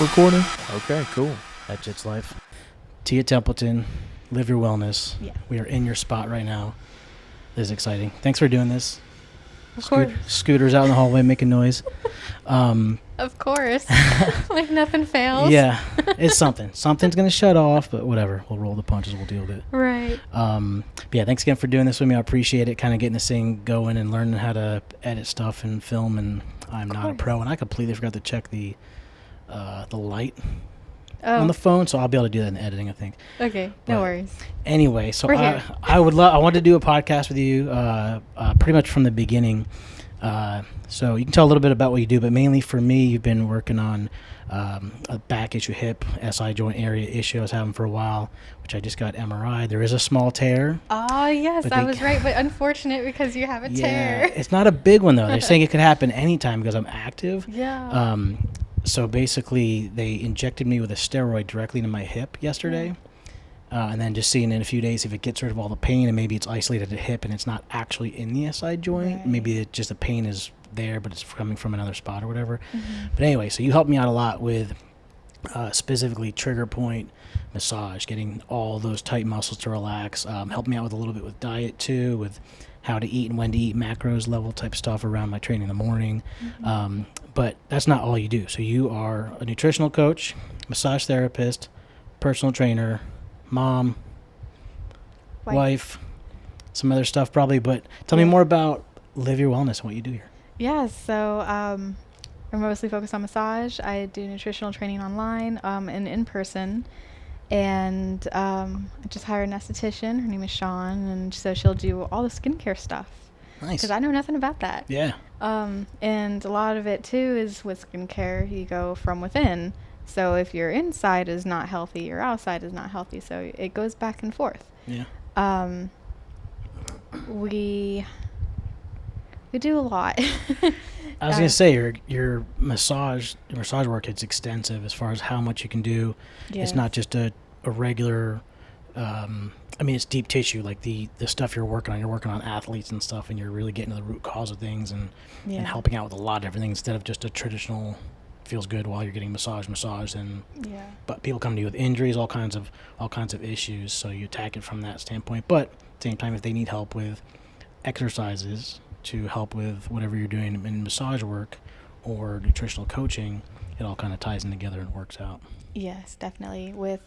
recording? Okay, cool. At Jits Life. T at Templeton. Live your wellness. Yeah. We are in your spot right now. This is exciting. Thanks for doing this. Of course. Scooters out in the hallway making noise. Of course. Like nothing fails. Yeah, it's something. Something's going to shut off, but whatever. We'll roll the punches. We'll deal with it. Right. But yeah, thanks again for doing this with me. I appreciate it, kind of getting this thing going and learning how to edit stuff and film. And I'm not a pro, and I completely forgot to check the light on the phone, so I'll be able to do that in editing, I think. Okay, no worries. Anyway, so I wanted to do a podcast with you pretty much from the beginning. So you can tell a little bit about what you do, but mainly for me, you've been working on a back issue, hip, SI joint area issue I was having for a while, which I just got MRI. There is a small tear. Oh, yes, I was right, but unfortunate because you have a tear. Yeah, it's not a big one, though. They're saying it could happen anytime because I'm active. Yeah. So basically, they injected me with a steroid directly into my hip yesterday. And then just seeing in a few days if it gets rid of all the pain, and maybe it's isolated to hip and it's not actually in the SI joint. Right. Maybe it just the pain is there, but it's coming from another spot or whatever. Mm-hmm. But anyway, so you helped me out a lot with specifically trigger point massage, getting all those tight muscles to relax. Helped me out with a little bit with diet too, with how to eat and when to eat, macros level type stuff around my training in the morning. Mm-hmm. But that's not all you do. So you are a nutritional coach, massage therapist, personal trainer, mom, wife, some other stuff probably. But tell me more about Live Your Wellness and what you do here. Yeah, so I'm mostly focused on massage. I do nutritional training online and in person. And I just hired an esthetician. Her name is Sean. And so she'll do all the skincare stuff. Nice. Because I know nothing about that. Yeah. And a lot of it, too, is with skincare, you go from within. So if your inside is not healthy, your outside is not healthy. So it goes back and forth. Yeah. We do a lot. I was gonna say your massage work is extensive as far as how much you can do. Yes. It's not just a regular. I mean, it's deep tissue. Like the stuff you're working on. You're working on athletes and stuff, and you're really getting to the root cause of things and helping out with a lot of different things instead of just a traditional feels good while you're getting massage and but people come to you with injuries, all kinds of issues, so you attack it from that standpoint. But at the same time, if they need help with exercises to help with whatever you're doing in massage work or nutritional coaching, it all kind of ties in together and works out. Yes, definitely. With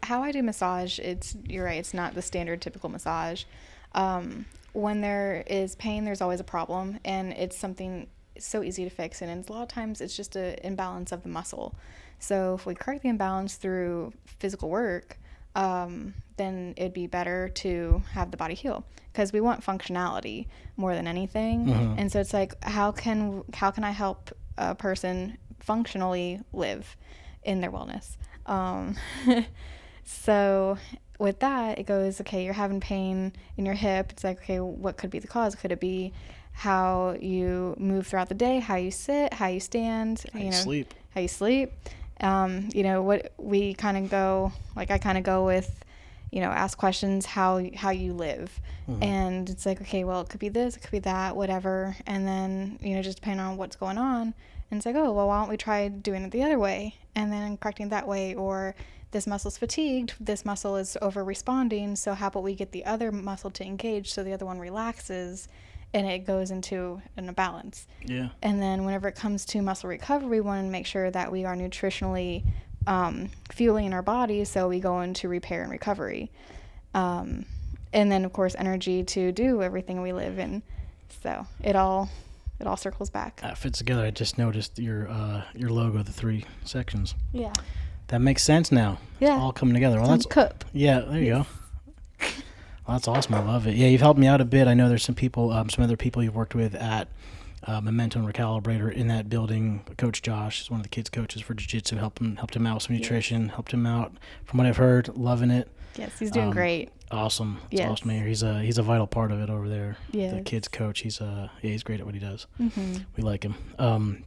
how I do massage, you're right, it's not the standard typical massage. When there is pain, there's always a problem, and it's something so easy to fix, and a lot of times it's just an imbalance of the muscle. So if we correct the imbalance through physical work, then it'd be better to have the body heal, because we want functionality more than anything. Mm-hmm. And so it's like, how can I help a person functionally live in their wellness? So with that, it goes, okay, you're having pain in your hip. It's like, okay, what could be the cause? Could it be how you move throughout the day, how you sit, how you stand, how you sleep? What we kind of go, like I kind of go with, ask questions, how you live. Mm-hmm. And it's like, okay, well, it could be this, it could be that, whatever. And then, just depending on what's going on. And it's like, oh, well, why don't we try doing it the other way and then correcting that way? Or this muscle's fatigued, this muscle is over responding, so how about we get the other muscle to engage so the other one relaxes and it goes into a balance. Yeah. And then whenever it comes to muscle recovery, we want to make sure that we are nutritionally fueling our body, so we go into repair and recovery. And then, of course, energy to do everything we live in. So it all circles back. That fits together. I just noticed your logo, the 3 sections. Yeah. That makes sense now. Yeah. It's all coming together. Well, that's cup. Yeah, there you go. Well, that's awesome. I love it. Yeah, you've helped me out a bit. I know there's some people, some other people you've worked with at Memento and Recalibrator in that building. Coach Josh is one of the kids' coaches for Jiu-Jitsu. Helped him out with some nutrition. Helped him out, from what I've heard, loving it. Yes, he's doing great. Awesome. It's awesome to hear. He's a vital part of it over there. Yes. The kids' coach. He's great at what he does. Mm-hmm. We like him.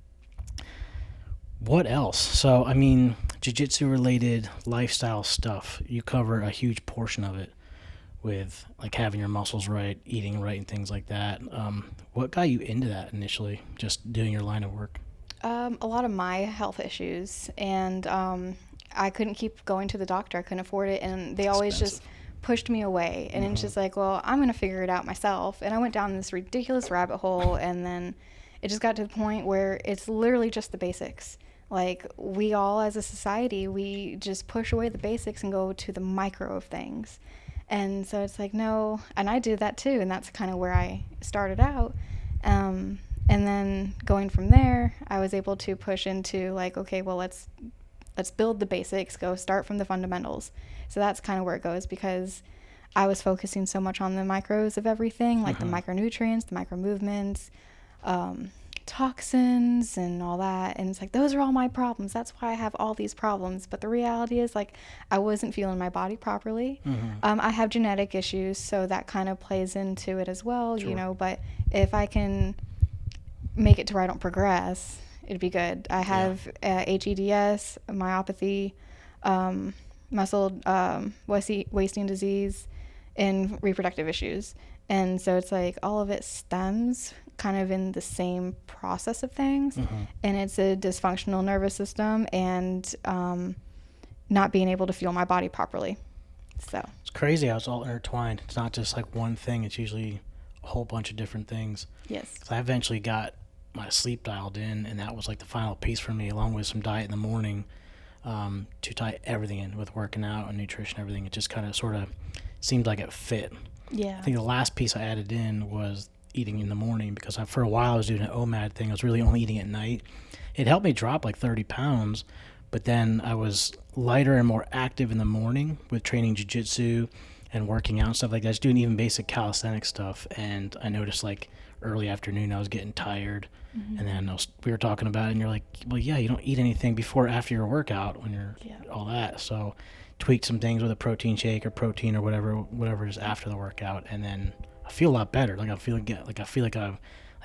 What else? So, I mean, Jiu-Jitsu related lifestyle stuff, you cover a huge portion of it with like having your muscles right, eating right, and things like that. What got you into that initially, just doing your line of work? A lot of my health issues, and I couldn't keep going to the doctor. I couldn't afford it, and they always just pushed me away. And it's just like, well, I'm going to figure it out myself. And I went down this ridiculous rabbit hole, and then it just got to the point where it's literally just the basics. Like, we all as a society, we just push away the basics and go to the micro of things. And so it's like, no, and I did that too, and that's kind of where I started out. And then going from there, I was able to push into like, okay, well, let's build the basics, go start from the fundamentals. So that's kind of where it goes, because I was focusing so much on the micros of everything, like the micronutrients, the micro movements, toxins and all that. And it's like, those are all my problems. That's why I have all these problems. But the reality is, like, I wasn't feeling my body properly. I have genetic issues, so that kind of plays into it as well, you know, but if I can make it to where I don't progress, it'd be good. I have HEDS, myopathy, muscle wasting disease, and reproductive issues. And so it's like all of it stems kind of in the same process of things. And it's a dysfunctional nervous system and not being able to feel my body properly. So it's crazy how it's all intertwined. It's not just like one thing. It's usually a whole bunch of different things. Yes. So I eventually got my sleep dialed in, and that was like the final piece for me, along with some diet in the morning, to tie everything in with working out and nutrition, everything. It just kind of sort of seemed like it fit. Yeah. I think the last piece I added in was eating in the morning, because for a while I was doing an OMAD thing. I was really only eating at night. It helped me drop like 30 pounds, but then I was lighter and more active in the morning with training jiu-jitsu and working out and stuff like that, just doing even basic calisthenic stuff. And I noticed like early afternoon I was getting tired. And then we were talking about it, and you're like, well, yeah, you don't eat anything before or after your workout when you're all that. So tweaked some things with a protein shake or protein or whatever is after the workout, and then I feel a lot better. Like I feel like I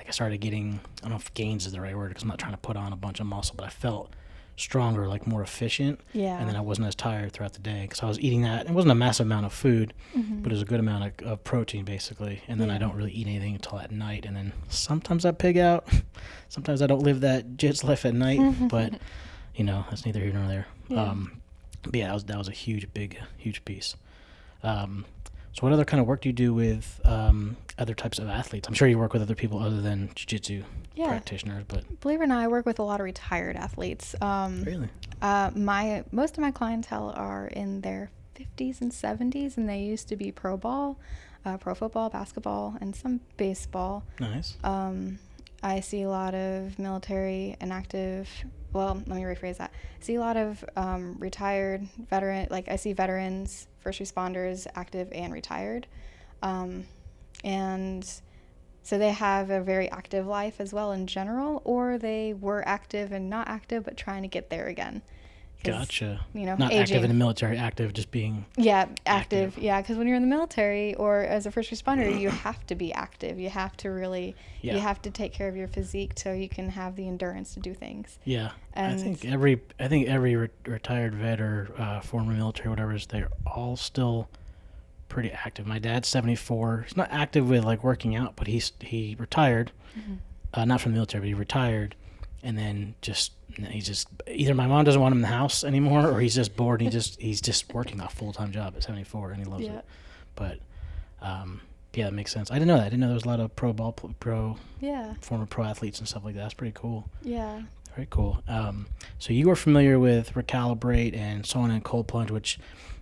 started getting, I don't know if gains is the right word, because I'm not trying to put on a bunch of muscle, but I felt stronger, like more efficient. Yeah. And then I wasn't as tired throughout the day, because I was eating that. It wasn't a massive amount of food, but it was a good amount of protein, basically. And then I don't really eat anything until at night. And then sometimes I pig out. Sometimes I don't live that Jits life at night, but, you know, that's neither here nor there. Yeah. But yeah, that was a huge piece. So what other kind of work do you do with other types of athletes? I'm sure you work with other people other than jiu-jitsu practitioners, but believe it or not, I work with a lot of retired athletes. Really? Most of my clientele are in their 50s and 70s, and they used to be pro ball, pro football, basketball, and some baseball. Nice. I see a lot of military and active. Well, let me rephrase that. I see a lot of retired veteran. Like, I see veterans, first responders, active and retired, and so they have a very active life as well in general, or they were active and not active but trying to get there again. Gotcha. You know, not aging. Active in the military, active just being active. Yeah, because when you're in the military or as a first responder, you have to be active. You have to really, you have to take care of your physique so you can have the endurance to do things. Yeah, and I think every retired vet or former military, whatever, they're all still pretty active. My dad's 74. He's not active with like working out, but he retired, not from the military, but he retired, and then he's just either my mom doesn't want him in the house anymore, or he's just bored. And he's just working a full-time job at 74, and he loves it. But yeah, that makes sense. I didn't know that. I didn't know there was a lot of former pro athletes and stuff like that. That's pretty cool. Yeah. Very cool. So you are familiar with recalibrate and sauna and cold plunge, which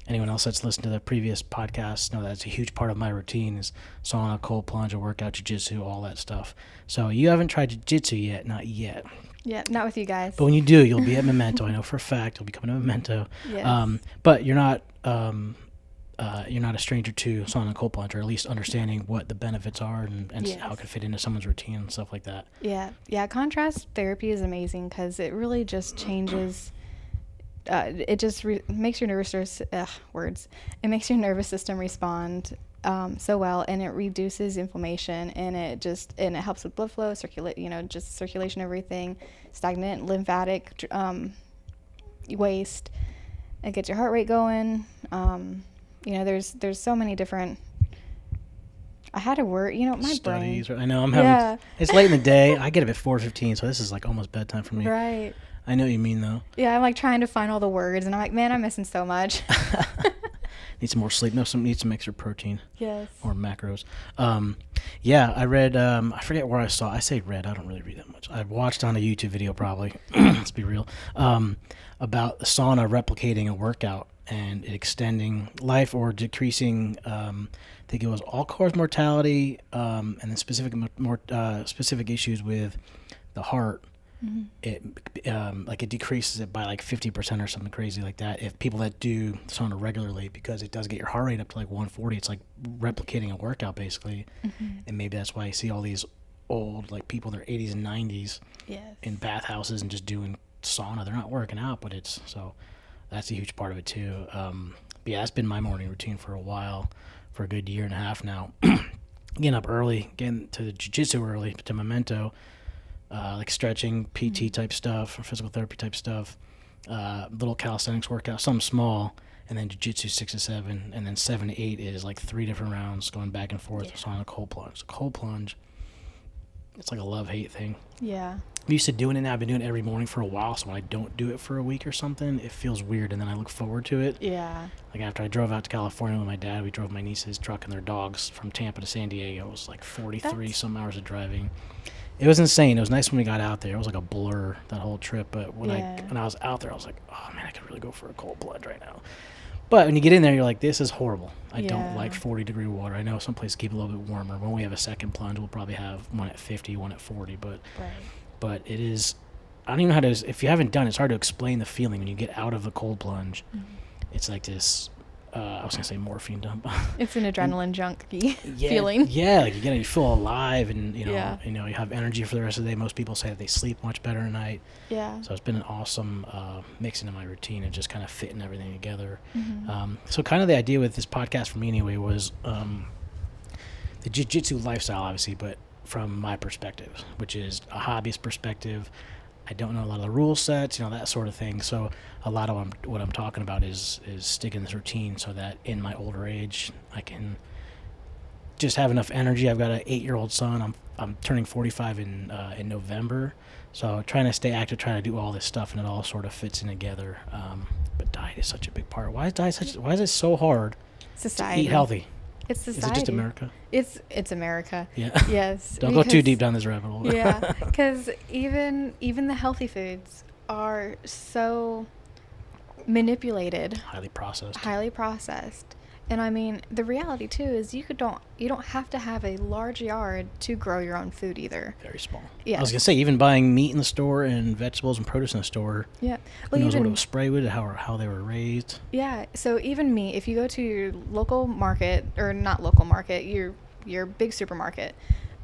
anyone else that's listened to the previous podcast know that's a huge part of my routine is sauna, cold plunge, a workout, jiu-jitsu, all that stuff. So you haven't tried jiu-jitsu yet, not yet. Yeah, not with you guys. But when you do, you'll be at Memento. I know for a fact you'll be coming to Memento. Yes. But you're not a stranger to sauna and cold plunge, or at least understanding what the benefits are and how it could fit into someone's routine and stuff like that. Yeah. Contrast therapy is amazing because it really just changes. It just makes your nervous makes your nervous system respond so well, and it reduces inflammation, and it helps with blood flow, just circulation, everything, stagnant lymphatic waste. It gets your heart rate going. There's so many different I had to work, my studies. brain. I know I'm having. It's late in the day. I get up at 4:15, so this is like almost bedtime for me. Right. I know what you mean though. Yeah, I'm like trying to find all the words, and I'm like, man, I'm missing so much. Need some more sleep. No, need some extra protein. Yes. Or macros. Yeah, I read. I forget where I saw. I say read. I don't really read that much. I watched on a YouTube video probably. Let's be real. About the sauna replicating a workout and it extending life or decreasing. I think it was all-cause mortality, and then specific issues with the heart. Mm-hmm. It decreases it by like 50% or something crazy like that if people that do sauna regularly, because it does get your heart rate up to like 140. It's like replicating a workout basically. Mm-hmm. And maybe that's why you see all these old like people in their 80s and 90s in bathhouses and just doing sauna. They're not working out, but that's a huge part of it too. But yeah, that's been my morning routine for a while, for a good year and a half now. Getting up early, getting to the jiu-jitsu early, to Memento. Like stretching, PT type stuff, or physical therapy type stuff, little calisthenics workout, something small, and then jiu-jitsu 6 to 7, and then 7 to 8 is like 3 different rounds going back and forth. So on a cold plunge. Cold plunge, it's like a love-hate thing. Yeah. I'm used to doing it now. I've been doing it every morning for a while, so when I don't do it for a week or something, it feels weird, and then I look forward to it. Yeah. Like after I drove out to California with my dad, we drove my niece's truck and their dogs from Tampa to San Diego. It was like 43 some hours of driving. It was insane. It was nice when we got out there. It was like a blur, that whole trip. But when I was out there, I was like, oh, man, I could really go for a cold plunge right now. But when you get in there, you're like, this is horrible. I don't like 40-degree water. I know some places keep it a little bit warmer. When we have a second plunge, we'll probably have one at 50, one at 40. But it is, I don't even know how to, if you haven't done it, it's hard to explain the feeling when you get out of the cold plunge. Mm-hmm. It's like this, I was going to say morphine dump. It's an adrenaline junkie feeling. Yeah, like you feel alive, and you have energy for the rest of the day. Most people say that they sleep much better at night. Yeah. So it's been an awesome mixing in my routine and just kind of fitting everything together. Mm-hmm. So kind of the idea with this podcast for me anyway was the jiu-jitsu lifestyle, obviously, but from my perspective, which is a hobbyist perspective. I don't know a lot of the rule sets, that sort of thing. So a lot of what I'm talking about is sticking this routine so that in my older age, I can just have enough energy. I've got an 8-year-old son. I'm turning 45 in November. So trying to stay active, trying to do all this stuff, and it all sort of fits in together. But diet is such a big part. Why is it so hard to eat healthy? It's society. Is it just America? It's America. Yeah. Yes. Don't go too deep down this rabbit hole. Yeah, because even the healthy foods are so manipulated. Highly processed. And I mean, the reality too is you don't have to have a large yard to grow your own food either. Very small. Yeah. I was gonna say, even buying meat in the store and vegetables and produce in the store. Yeah. Who knows what it was sprayed with, how they were raised. Yeah. So even meat, if you go to your local market, or not local market, your big supermarket,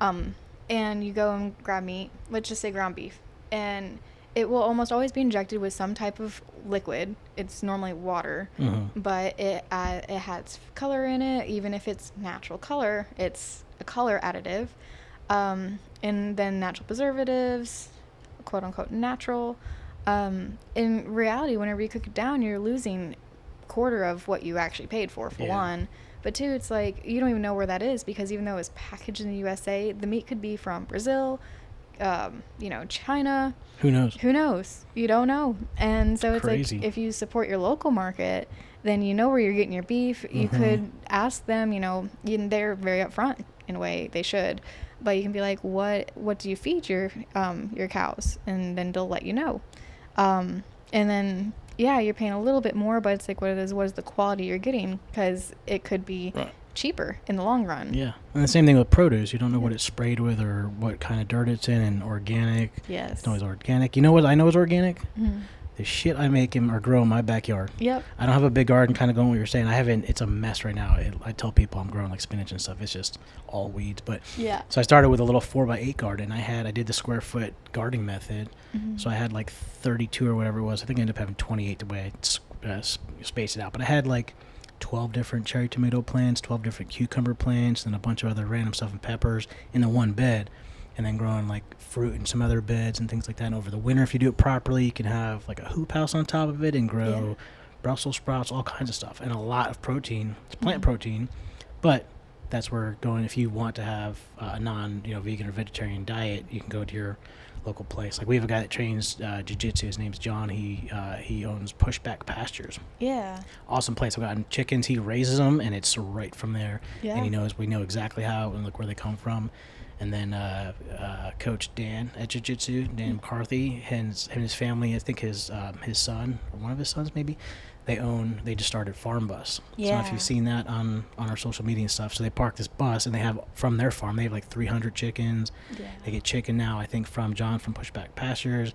and you go and grab meat, let's just say ground beef, and it will almost always be injected with some type of liquid. It's normally water, mm-hmm. but it has color in it. Even if it's natural color, it's a color additive. And then natural preservatives, quote unquote natural. In reality, whenever you cook it down, you're losing a quarter of what you actually paid for one. But two, it's like you don't even know where that is, because even though it's packaged in the USA, the meat could be from Brazil, China. Who knows? You don't know. And so it's crazy. Like, if you support your local market, then you know where you're getting your beef. You mm-hmm. could ask them, they're very upfront in a way, they should. But you can be like, what do you feed your cows? And then they'll let you know. And then, you're paying a little bit more, but it's like, what is the quality you're getting? Because it could be cheaper in the long run. Yeah. And the same thing with produce. You don't know what it's sprayed with or what kind of dirt it's in, and organic. Yes. It's always organic. You know what I know is organic? Mm-hmm. The shit I make or grow in my backyard. Yep. I don't have a big garden, kind of going what you're saying. It's a mess right now. I tell people I'm growing like spinach and stuff. It's just all weeds. But so I started with a little 4x8 garden. I did the square foot gardening method. Mm-hmm. So I had like 32 or whatever it was. I think I ended up having 28 the way I spaced it out. But I had like 12 different cherry tomato plants, 12 different cucumber plants, and a bunch of other random stuff and peppers in the one bed. And then growing like fruit in some other beds and things like that. And over the winter, if you do it properly, you can have like a hoop house on top of it and grow Brussels sprouts, all kinds of stuff, and a lot of protein. It's plant mm-hmm. protein, but that's where going, if you want to have a non, vegan or vegetarian diet, you can go to your local place. Like we have a guy that trains Jiu-Jitsu. His name's John. He owns Pushback Pastures. Yeah. Awesome place. We've gotten chickens. He raises them, and it's right from there. Yeah. And we know exactly how and look where they come from. And then Coach Dan at Jiu-Jitsu, Dan McCarthy, him and his family, I think his son, or one of his sons maybe, they just started Farm Bus. Yeah. So I don't know if you've seen that on our social media and stuff. So they park this bus, and they have, from their farm, they have like 300 chickens. Yeah. They get chicken now, I think, from John from Pushback Pastures.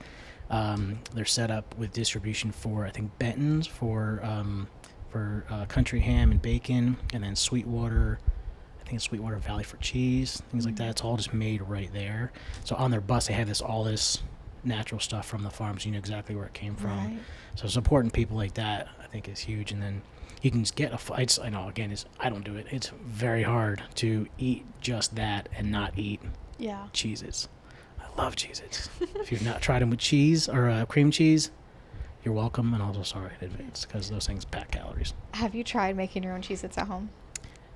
They're set up with distribution for, I think, Benton's for country ham and bacon, and then Sweetwater Valley for cheese, things like that. It's all just made right there. So on their bus, they have all this natural stuff from the farms. You know exactly where it came from. Right. So supporting people like that, I think, is huge. And then you can just get I know, again, I don't do it. It's very hard to eat just that and not eat Cheez-Its. I love Cheez-Its. If you've not tried them with cheese or cream cheese, you're welcome. And also sorry in advance, because those things pack calories. Have you tried making your own Cheez-Its at home?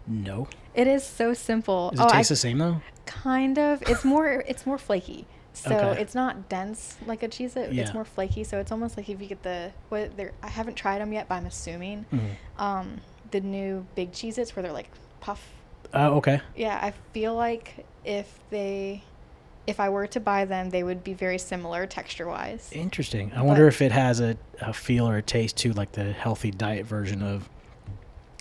No. It is so simple. Does it taste the same though? Kind of. It's more flaky. So it's not dense like a Cheez-It. Yeah. It's more flaky. So it's almost like if you get I haven't tried them yet, but I'm assuming the new big Cheez-Its where they're like puff. Oh, okay. Yeah, I feel like if I were to buy them, they would be very similar texture-wise. Interesting. I wonder if it has a feel or a taste to like the healthy diet version of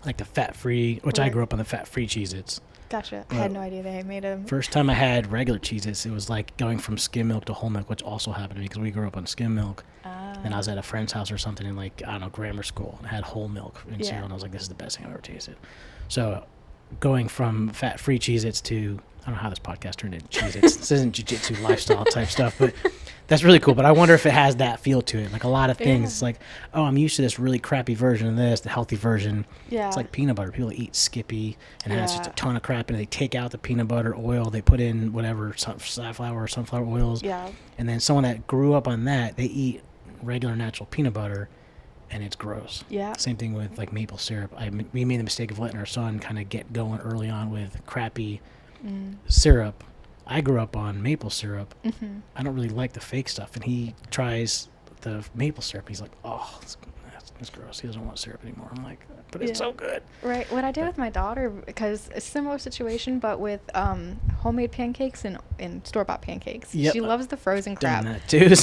like the fat-free, which I grew up on the fat-free Cheez-Its. Gotcha. I had no idea they made them. First time I had regular Cheez-Its, it was like going from skim milk to whole milk, which also happened to me because we grew up on skim milk. And I was at a friend's house or something in like, I don't know, grammar school, and I had whole milk in cereal, and I was like, this is the best thing I've ever tasted. So going from fat-free Cheez-Its to, I don't know how this podcast turned into Cheez-Its. This isn't jiu-jitsu lifestyle type stuff, but that's really cool. But I wonder if it has that feel to it. Like a lot of things, it's like, oh, I'm used to this really crappy version of this, the healthy version. Yeah. It's like peanut butter. People eat Skippy, and it has just a ton of crap, and they take out the peanut butter oil. They put in whatever, safflower or sunflower oils. Yeah. And then someone that grew up on that, they eat regular natural peanut butter, and it's gross. Yeah. Same thing with like maple syrup. We made the mistake of letting our son kind of get going early on with crappy syrup. I grew up on maple syrup. Mm-hmm. I don't really like the fake stuff, and he tries the maple syrup. He's like, oh, it's gross. He doesn't want syrup anymore. I'm like, but it's so good. Right. What I did with my daughter, because a similar situation, but with homemade pancakes and store-bought pancakes. Yep. She loves the frozen crap. Done that too.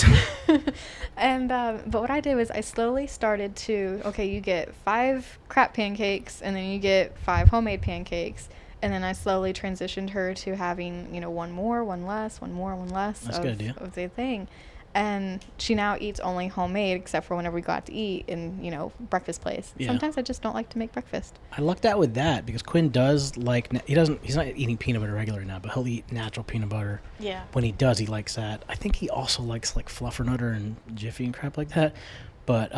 And but what I did was I slowly started to, you get 5 crap pancakes, and then you get 5 homemade pancakes. And then I slowly transitioned her to having, one more, one less, one more, one less. That's a good idea. Of the thing. And she now eats only homemade, except for whenever we go out to eat in, breakfast place. Yeah. Sometimes I just don't like to make breakfast. I lucked out with that because Quinn does like, he's not eating peanut butter regularly now, but he'll eat natural peanut butter. Yeah. When he does, he likes that. I think he also likes like Fluffernutter and Jiffy and crap like that. But,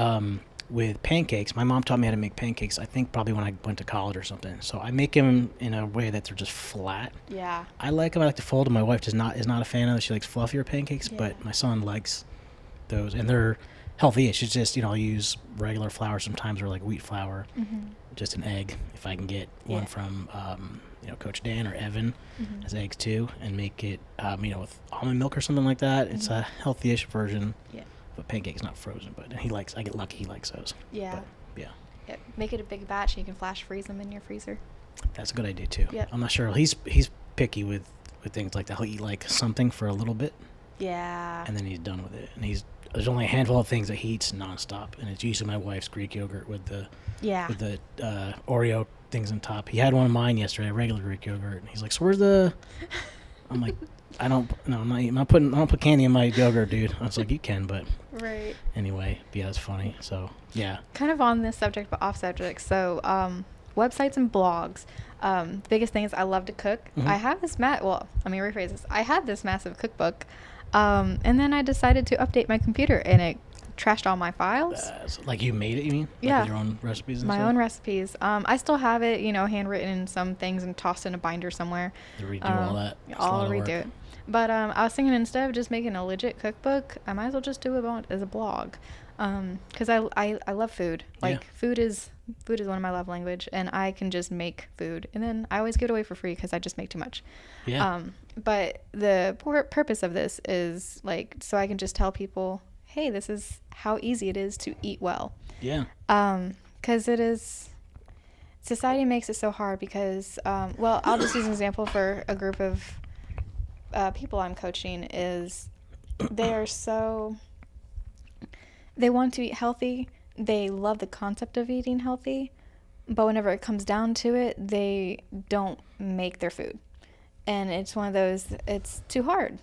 with pancakes, my mom taught me how to make pancakes, I think probably when I went to college or something. So I make them in a way that they're just flat. Yeah. I like them. I like to fold them. My wife is not a fan of it. She likes fluffier pancakes, but my son likes those. And they're healthy-ish. It's just, I'll use regular flour sometimes or like wheat flour, just an egg. If I can get one from, Coach Dan or Evan has eggs too, and make it, with almond milk or something like that. It's a healthy-ish version. Yeah. But pancake's not frozen, but I get lucky, he likes those. Yeah. But, yeah. Make it a big batch, and you can flash freeze them in your freezer. That's a good idea, too. Yep. I'm not sure. He's picky with things like that. He'll eat, like, something for a little bit. Yeah. And then he's done with it. And there's only a handful of things that he eats nonstop, and it's usually my wife's Greek yogurt with the Oreo things on top. He had one of mine yesterday, a regular Greek yogurt, and he's like, so where's the... I'm like... I don't put candy in my yogurt, dude. I was like, you can, but right. Anyway, yeah, it's funny. So yeah. Kind of on this subject, but off subject. So, websites and blogs. Biggest thing is I love to cook. Mm-hmm. I have this let me rephrase this. I had this massive cookbook, and then I decided to update my computer, and it trashed all my files. Like you made it, you mean? Like with your own recipes and my stuff? own recipes. I still have it, handwritten in some things and tossed in a binder somewhere. To redo all that. I'll redo it. But I was thinking instead of just making a legit cookbook, I might as well just do it as a blog. Because I love food. Like food is one of my love language, and I can just make food, and then I always give it away for free because I just make too much. But the purpose of this is like so I can just tell people, hey, this is how easy it is to eat well. Because it is. Society makes it so hard because, well, I'll just use an example for a group of people I'm coaching is they want to eat healthy. They love the concept of eating healthy, but whenever it comes down to it, they don't make their food. And it's one of those, it's too hard.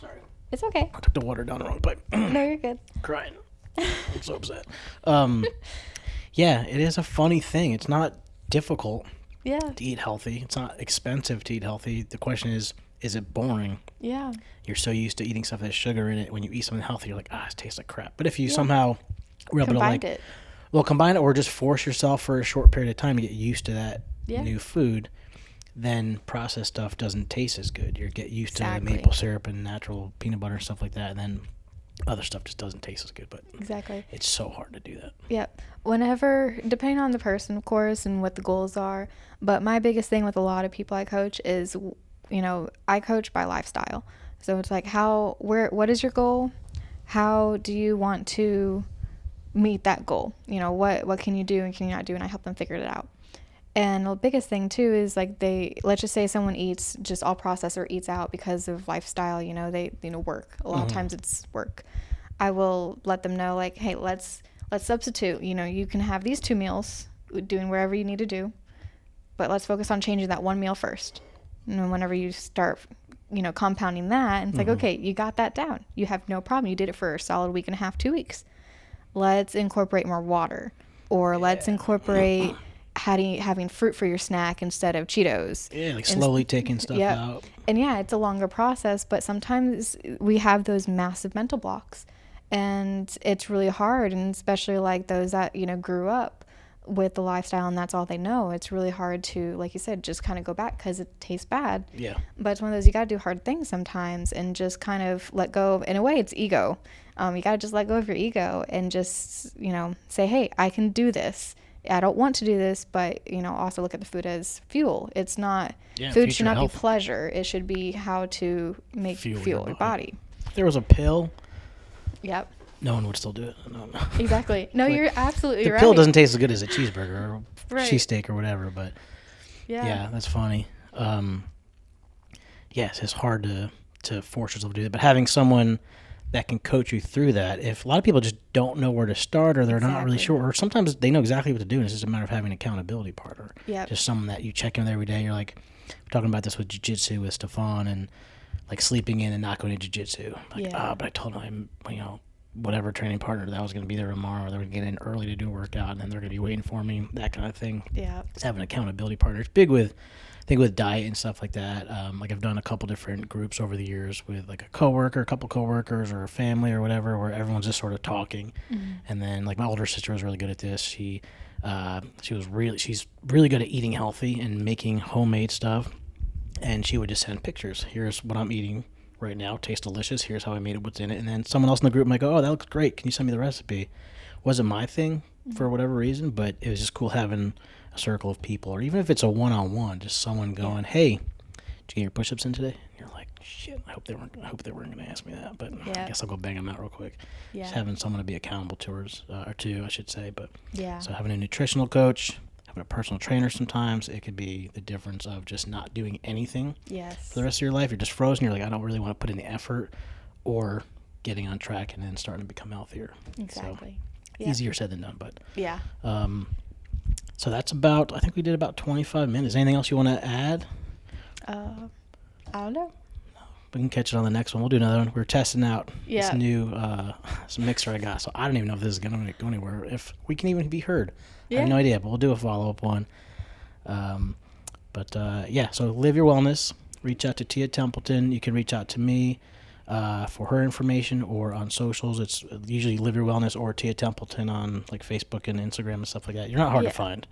Sorry. It's okay. I took the water down the wrong pipe. No, you're good. Crying. I'm so upset. Yeah, it is a funny thing. It's not difficult to eat healthy. It's not expensive to eat healthy. The question is it boring? Yeah. You're so used to eating stuff that has sugar in it. When you eat something healthy, you're like, it tastes like crap. But if you somehow were able to combine it or just force yourself for a short period of time to get used to that new food, then processed stuff doesn't taste as good. You get used to maple syrup and natural peanut butter and stuff like that, and then other stuff just doesn't taste as good. But it's so hard to do that. Yep. Whenever, depending on the person, of course, and what the goals are, but my biggest thing with a lot of people I coach is, I coach by lifestyle. So it's like what is your goal? How do you want to meet that goal? What can you do and can you not do? And I help them figure it out. And the biggest thing too is like let's just say someone eats just all processed or eats out because of lifestyle, they work. A lot of times it's work. I will let them know like, hey, let's substitute. You can have these 2 meals doing wherever you need to do, but let's focus on changing that 1 meal first. Whenever you start, compounding that, and it's like, okay, you got that down. You have no problem. You did it for a solid week and a half, 2 weeks. Let's incorporate more water, or let's incorporate having fruit for your snack instead of Cheetos. Yeah, like slowly taking stuff out. And it's a longer process, but sometimes we have those massive mental blocks, and it's really hard, and especially like those that, grew up with the lifestyle and that's all they know. It's really hard to, like you said, just kind of go back because it tastes bad. Yeah. But it's one of those, you got to do hard things sometimes and just kind of let go. In a way, it's ego. You got to just let go of your ego and just, say, hey, I can do this. I don't want to do this, but, also look at the food as fuel. It's not, food should not be pleasure. It should be how to make fuel your body. If there was a pill. Yep. No one would still do it. No. Exactly. No, you're absolutely right. The pill doesn't taste as good as a cheeseburger or cheesesteak or whatever, but yeah, that's funny. Yes, it's hard to force yourself to do that, but having someone that can coach you through that, if a lot of people just don't know where to start or they're not really sure, or sometimes they know exactly what to do and it's just a matter of having an accountability partner. Just someone that you check in with every day. You're like, we're talking about this with Jiu-Jitsu with Stefan and like sleeping in and not going to Jiu-Jitsu. Like, but I told him, whatever training partner that was going to be there tomorrow, they're going to get in early to do a workout and then they're going to be waiting for me, that kind of thing. Just having an accountability partner. It's big with, I think, with diet and stuff like that. Like I've done a couple different groups over the years with like a couple coworkers or a family or whatever, where everyone's just sort of talking. And then like my older sister was really good at this. She's really good at eating healthy and making homemade stuff. And she would just send pictures. Here's what I'm eating right now. Tastes delicious. Here's how I made it, what's in it. And then someone else in the group might go, oh, that looks great. Can you send me the recipe? Wasn't my thing for whatever reason, but it was just cool having a circle of people, or even if it's a one-on-one, just someone going, hey, did you get your push-ups in today? And you're like, shit, I hope they weren't going to ask me that, but I guess I'll go bang them out real quick. Just having someone to be accountable towards, or to, I should say. But so having a nutritional coach, having a personal trainer, sometimes it could be the difference of just not doing anything for the rest of your life. You're just frozen. You're like, I don't really want to put in the effort, or getting on track and then starting to become healthier. Exactly. So, easier said than done, but so that's about, I think we did about 25 minutes. Anything else you want to add? I don't know. We can catch it on the next one. We'll do another one. We're testing out this new some mixer I got, so I don't even know if this is going to go anywhere, if we can even be heard. I have no idea, but we'll do a follow-up one. So live your wellness. Reach out to Tia Templeton. You can reach out to me for her information, or on socials. It's usually Live Your Wellness or Tia Templeton on like Facebook and Instagram and stuff like that. You're not hard to find.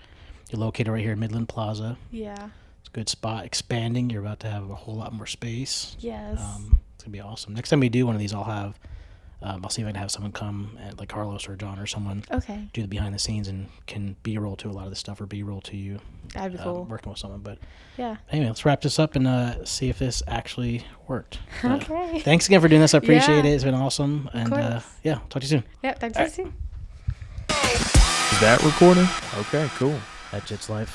You're located right here in Midland Plaza. Yeah. It's a good spot. Expanding. You're about to have a whole lot more space. Yes. It's going to be awesome. Next time we do one of these, I'll have I'll see if I can have someone come, like Carlos or John or someone, do the behind the scenes and can B-roll to a lot of this stuff or B-roll to you. That'd be cool. Working with someone. But yeah. Anyway, let's wrap this up and see if this actually worked. Okay. Thanks again for doing this. I appreciate it. It's been awesome. And yeah, talk to you soon. Yeah, talk to you soon. Is that recording? Okay, cool. That's Jits Life.